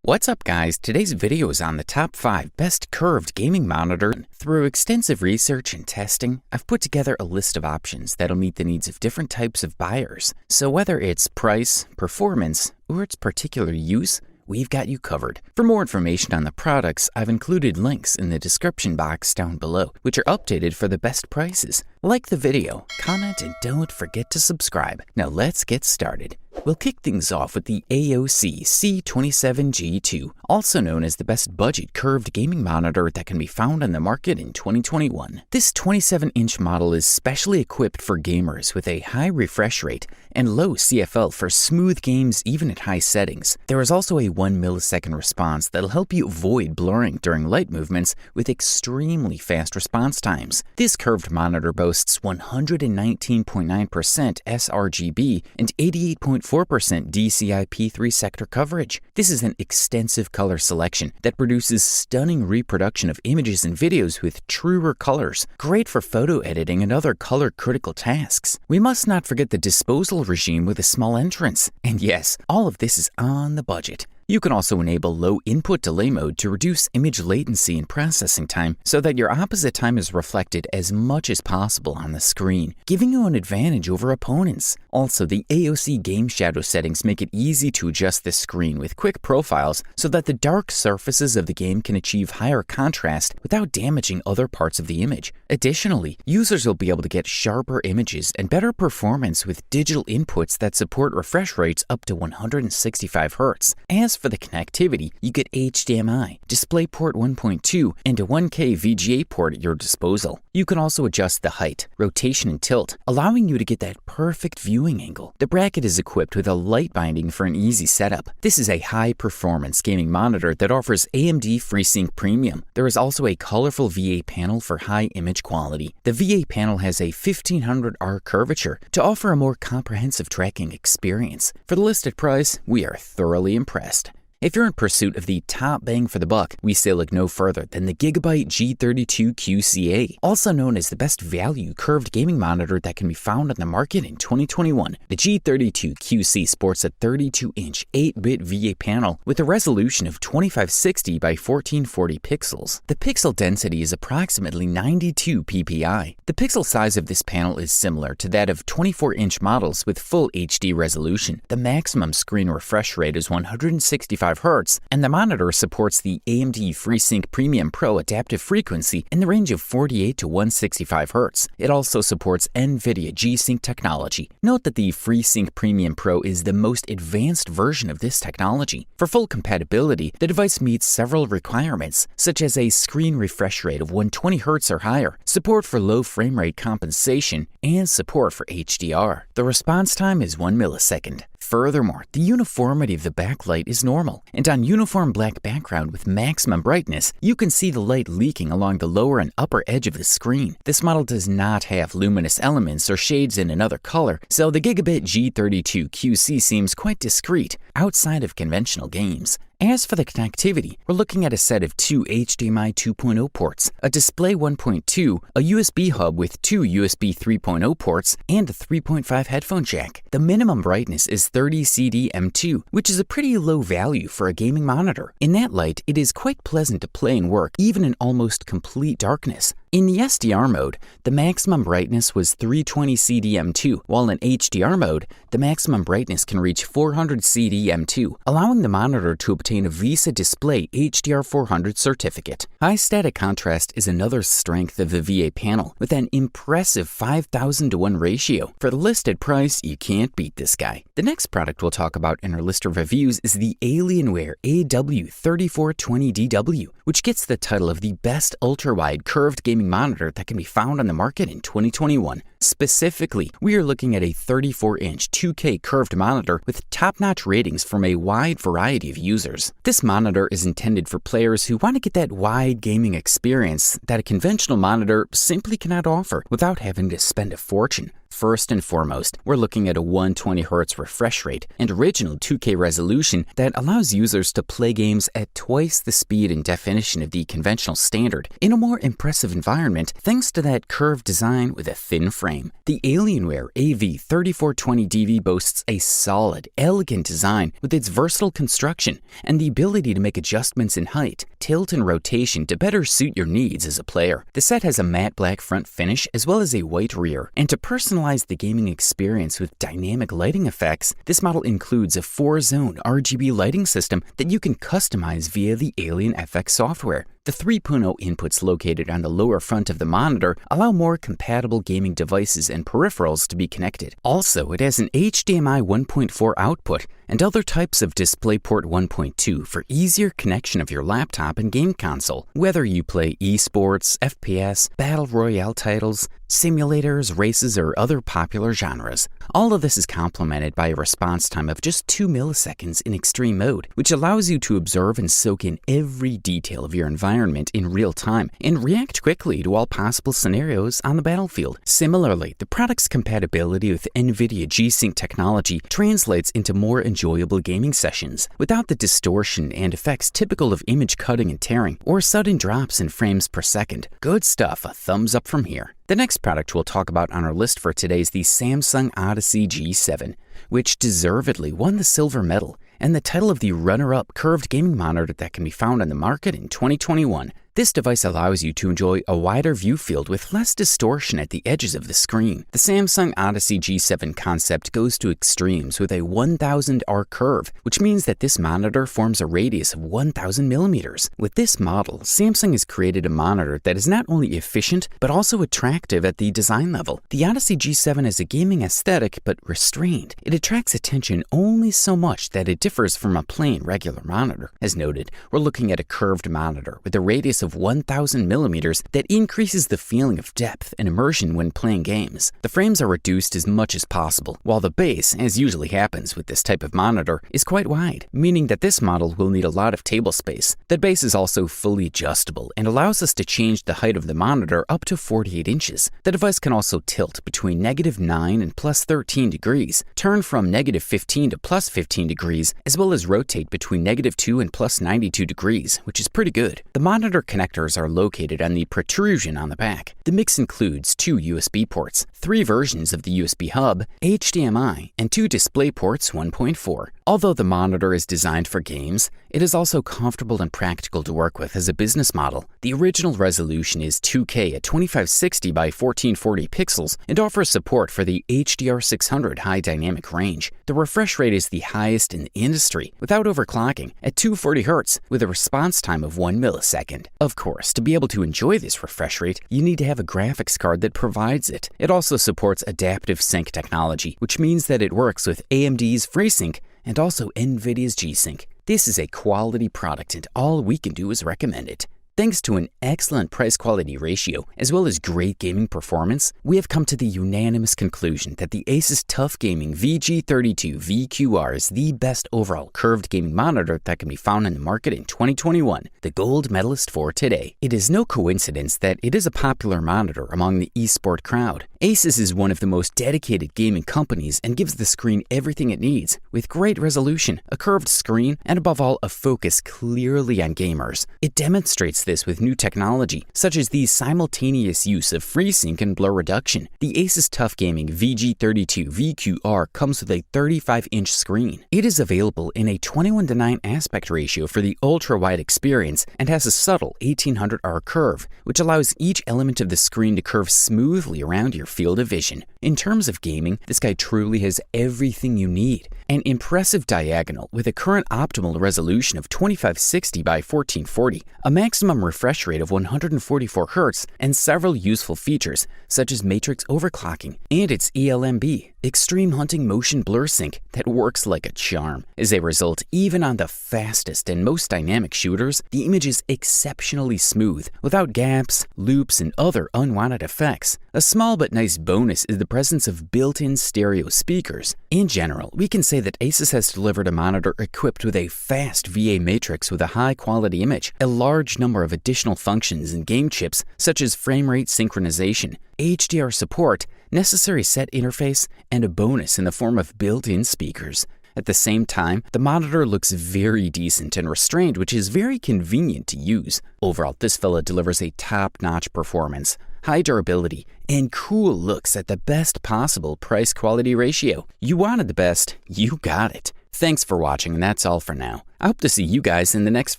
What's up guys, today's video is on the top 5 best curved gaming monitor. Through extensive research and testing, I've put together a list of options that'll meet the needs of different types of buyers. So whether it's price, performance, or its particular use, we've got you covered. For more information on the products, I've included links in the description box down below, which are updated for the best prices. Like the video, comment, and don't forget to subscribe. Now let's get started. We'll kick things off with the AOC C27G2, also known as the best budget curved gaming monitor that can be found on the market in 2021. This 27-inch model is specially equipped for gamers with a high refresh rate and low CFL for smooth games even at high settings. There is also a 1 millisecond response that'll help you avoid blurring during light movements with extremely fast response times. This curved monitor boasts 119.9% sRGB and 88.4% DCI-P3 sector coverage. This is an extensive color selection that produces stunning reproduction of images and videos with truer colors, great for photo editing and other color-critical tasks. We must not forget the disposal regime with a small entrance. And yes, all of this is on the budget. You can also enable low input delay mode to reduce image latency and processing time so that your opposite time is reflected as much as possible on the screen, giving you an advantage over opponents. Also, the AOC game shadow settings make it easy to adjust the screen with quick profiles so that the dark surfaces of the game can achieve higher contrast without damaging other parts of the image. Additionally, users will be able to get sharper images and better performance with digital inputs that support refresh rates up to 165 Hz. As for the connectivity, you get HDMI, DisplayPort 1.2, and a 1K VGA port at your disposal. You can also adjust the height, rotation, and tilt, allowing you to get that perfect viewing angle. The bracket is equipped with a light binding for an easy setup. This is a high-performance gaming monitor that offers AMD FreeSync Premium. There is also a colorful VA panel for high image quality. The VA panel has a 1500R curvature to offer a more comprehensive tracking experience. For the listed price, we are thoroughly impressed. If you're in pursuit of the top bang for the buck, we say look no further than the Gigabyte G32QC A, also known as the best value curved gaming monitor that can be found on the market in 2021. The G32QC sports a 32-inch 8-bit VA panel with a resolution of 2560 by 1440 pixels. The pixel density is approximately 92 ppi. The pixel size of this panel is similar to that of 24-inch models with full HD resolution. The maximum screen refresh rate is 165 Hz, and the monitor supports the AMD FreeSync Premium Pro adaptive frequency in the range of 48 to 165 Hz. It also supports NVIDIA G-Sync technology. Note that the FreeSync Premium Pro is the most advanced version of this technology. For full compatibility, the device meets several requirements, such as a screen refresh rate of 120 Hz or higher, support for low frame rate compensation, and support for HDR. The response time is 1 millisecond. Furthermore, the uniformity of the backlight is normal, and on uniform black background with maximum brightness, you can see the light leaking along the lower and upper edge of the screen. This model does not have luminous elements or shades in another color, so the Gigabyte G32QC seems quite discreet outside of conventional games. As for the connectivity, we're looking at a set of 2 HDMI 2.0 ports, a display 1.2, a USB hub with 2 USB 3.0 ports, and a 3.5 headphone jack. The minimum brightness is 30 CDM2, which is a pretty low value for a gaming monitor. In that light, it is quite pleasant to play and work even in almost complete darkness. In the SDR mode, the maximum brightness was 320 CDM2, while in HDR mode, the maximum brightness can reach 400 CDM2, allowing the monitor to obtain a VESA Display HDR400 certificate. High static contrast is another strength of the VA panel, with an impressive 5,000 to 1 ratio. For the listed price, you can't beat this guy. The next product we'll talk about in our list of reviews is the Alienware AW3420DW, which gets the title of the best ultrawide curved gaming monitor that can be found on the market in 2021. Specifically, we are looking at a 34-inch 2K curved monitor with top-notch ratings from a wide variety of users. This monitor is intended for players who want to get that wide gaming experience that a conventional monitor simply cannot offer without having to spend a fortune. First and foremost, we're looking at a 120Hz refresh rate and original 2K resolution that allows users to play games at twice the speed and definition of the conventional standard in a more impressive environment thanks to that curved design with a thin frame. The Alienware AW3420DW boasts a solid, elegant design with its versatile construction and the ability to make adjustments in height, tilt, and rotation to better suit your needs as a player. The set has a matte black front finish as well as a white rear, and to personalize the gaming experience with dynamic lighting effects, this model includes a 4-zone RGB lighting system that you can customize via the Alien FX software. The 3.0 inputs located on the lower front of the monitor allow more compatible gaming devices and peripherals to be connected. Also, it has an HDMI 1.4 output and other types of DisplayPort 1.2 for easier connection of your laptop and game console. Whether you play esports, FPS, battle royale titles, simulators, races, or other popular genres, all of this is complemented by a response time of just 2 milliseconds in extreme mode, which allows you to observe and soak in every detail of your environment in real time and react quickly to all possible scenarios on the battlefield. Similarly, the product's compatibility with NVIDIA G-Sync technology translates into more enjoyable gaming sessions without the distortion and effects typical of image cutting and tearing or sudden drops in frames per second. Good stuff, a thumbs up from here. The next product we'll talk about on our list for today is the Samsung Odyssey G7, which deservedly won the silver medal and the title of the runner-up curved gaming monitor that can be found on the market in 2021. This device allows you to enjoy a wider view field with less distortion at the edges of the screen. The Samsung Odyssey G7 concept goes to extremes with a 1000 arc curve, which means that this monitor forms a radius of 1000 millimeters. With this model, Samsung has created a monitor that is not only efficient, but also attractive at the design level. The Odyssey G7 has a gaming aesthetic, but restrained. It attracts attention only so much that it differs from a plain regular monitor. As noted, we're looking at a curved monitor with a radius of 1000 millimeters that increases the feeling of depth and immersion when playing games. The frames are reduced as much as possible, while the base, as usually happens with this type of monitor, is quite wide, meaning that this model will need a lot of table space. The base is also fully adjustable and allows us to change the height of the monitor up to 48 inches. The device can also tilt between -9 and +13 degrees, turn from -15 to +15 degrees, as well as rotate between -2 and +92 degrees, which is pretty good. The monitor connectors are located on the protrusion on the back. The mix includes 2 USB ports, 3 versions of the USB hub, HDMI, and 2 DisplayPorts 1.4. Although the monitor is designed for games, it is also comfortable and practical to work with as a business model. The original resolution is 2K at 2560 by 1440 pixels and offers support for the HDR600 high dynamic range. The refresh rate is the highest in the industry without overclocking at 240 Hz with a response time of 1 millisecond. Of course, to be able to enjoy this refresh rate, you need to have a graphics card that provides it. It also supports adaptive sync technology, which means that it works with AMD's FreeSync and also NVIDIA's G-Sync. This is a quality product and all we can do is recommend it. Thanks to an excellent price-quality ratio, as well as great gaming performance, we have come to the unanimous conclusion that the Asus TUF Gaming VG32VQR is the best overall curved gaming monitor that can be found in the market in 2021, the gold medalist for today. It is no coincidence that it is a popular monitor among the esport crowd. Asus is one of the most dedicated gaming companies and gives the screen everything it needs, with great resolution, a curved screen, and above all, a focus clearly on gamers. It demonstrates this with new technology, such as the simultaneous use of FreeSync and blur reduction. The Asus TUF Gaming VG32VQR comes with a 35-inch screen. It is available in a 21:9 aspect ratio for the ultra-wide experience and has a subtle 1800 arc curve, which allows each element of the screen to curve smoothly around your field of vision. In terms of gaming, this guy truly has everything you need. An impressive diagonal with a current optimal resolution of 2560 by 1440, a maximum refresh rate of 144 Hz, and several useful features such as matrix overclocking and its ELMB, Extreme Hunting Motion Blur Sync, that works like a charm. As a result, even on the fastest and most dynamic shooters, the image is exceptionally smooth, without gaps, loops, and other unwanted effects. A small but nice bonus is the presence of built-in stereo speakers. In general, we can say that Asus has delivered a monitor equipped with a fast VA matrix with a high-quality image, a large number of additional functions and game chips such as frame rate synchronization, HDR support, necessary set interface, and a bonus in the form of built-in speakers. At the same time, the monitor looks very decent and restrained, which is very convenient to use. Overall, this fella delivers a top-notch performance, high durability, and cool looks at the best possible price-quality ratio. You wanted the best, you got it. Thanks for watching, and that's all for now. I hope to see you guys in the next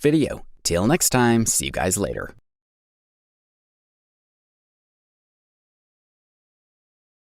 video. Till next time, see you guys later.